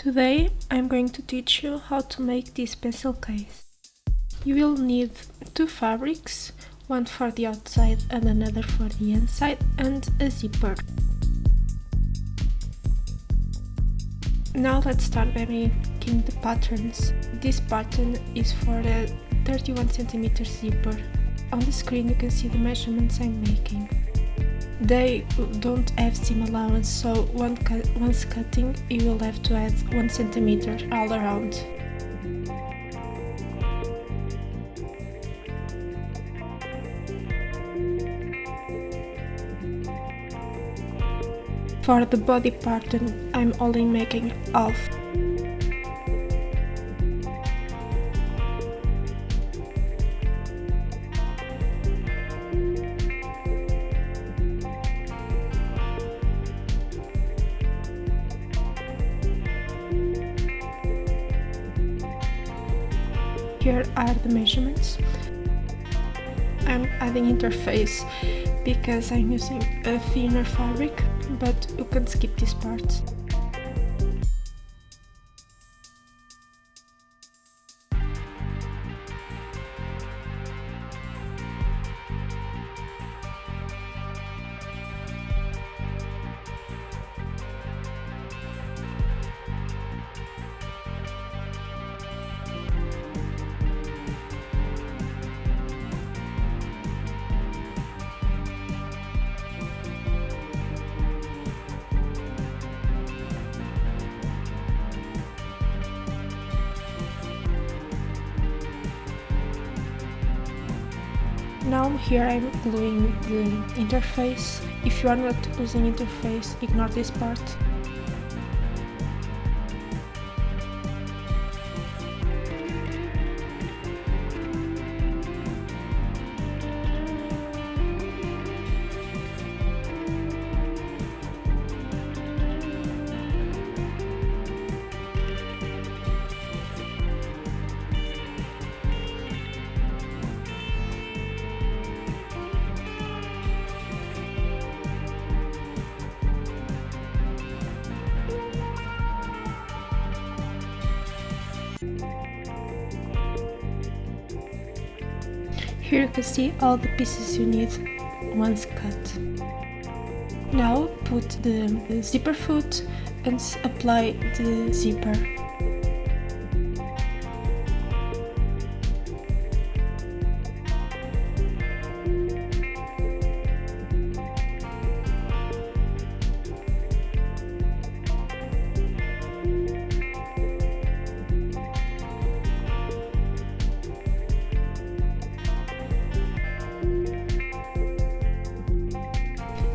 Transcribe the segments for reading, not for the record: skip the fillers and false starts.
Today I'm going to teach you how to make this pencil case. You will need two fabrics, one for the outside and another for the inside, and a zipper. Now let's start by making the patterns. This pattern is for a 31 cm zipper. On the screen you can see the measurements I'm making. They don't have seam allowance, so once cutting you will have to add 1 cm all around. For the body pattern I'm only making half. Here are the measurements. I'm adding interface because I'm using a thinner fabric, but you can skip this part. Now here I'm gluing the interface. If you are not using interface, ignore this part. Here you can see all the pieces you need once cut. Now put the zipper foot and apply the zipper.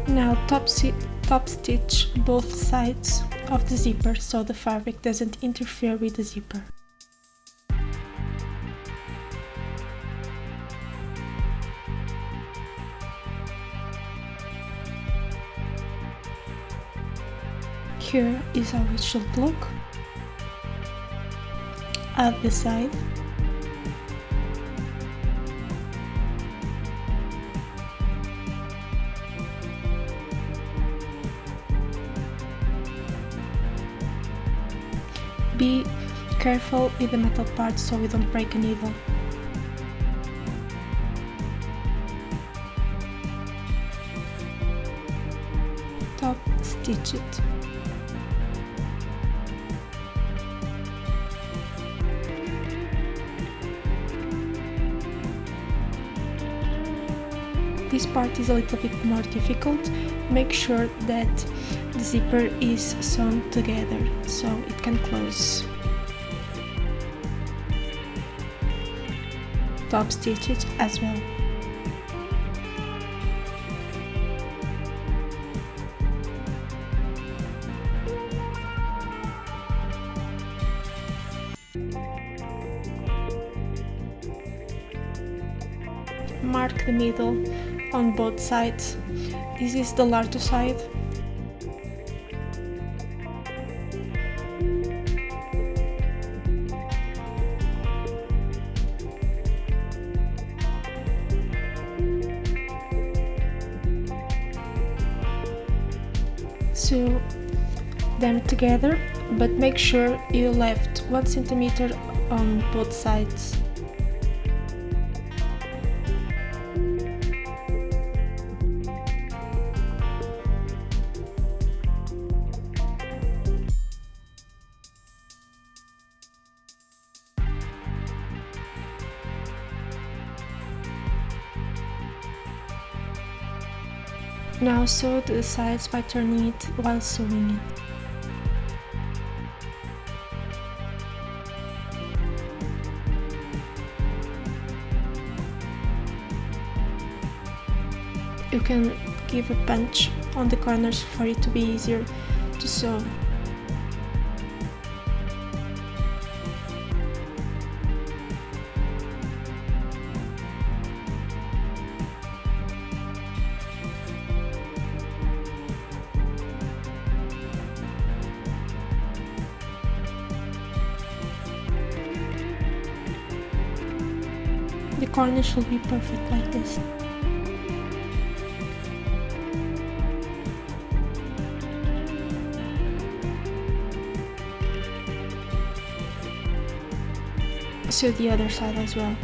Now top stitch both sides of the zipper so the fabric doesn't interfere with the zipper. Here is how it should look. Add the side. Be careful with the metal parts so we don't break a needle. Top stitch it. This part is a little bit more difficult. Make sure that the zipper is sewn together so it can close. Top stitch it as well. Mark the middle on both sides. This is the larger side. Sew them together but make sure you left 1 centimeter on both sides. Now sew the sides by turning it while sewing it. You can give a punch on the corners for it to be easier to sew. The corners will be perfect like this. Sew the other side as well.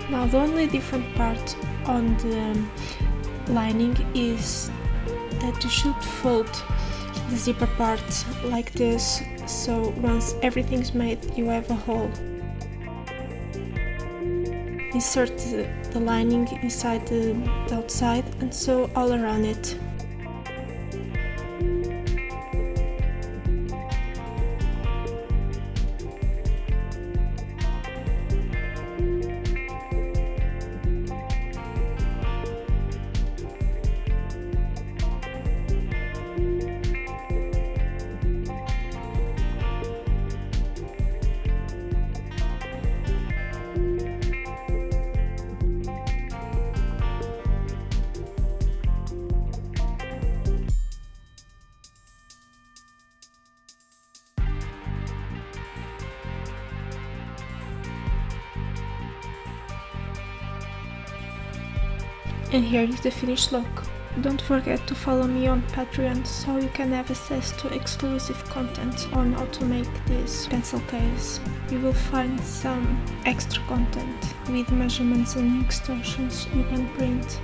Now the only different part on the lining is that you should fold the zipper part like this, so once everything's made you have a hole. Insert the lining inside the outside and sew all around it. And here is the finished look. Don't forget to follow me on Patreon so you can have access to exclusive content on how to make this pencil case. You will find some extra content with measurements and extensions you can print.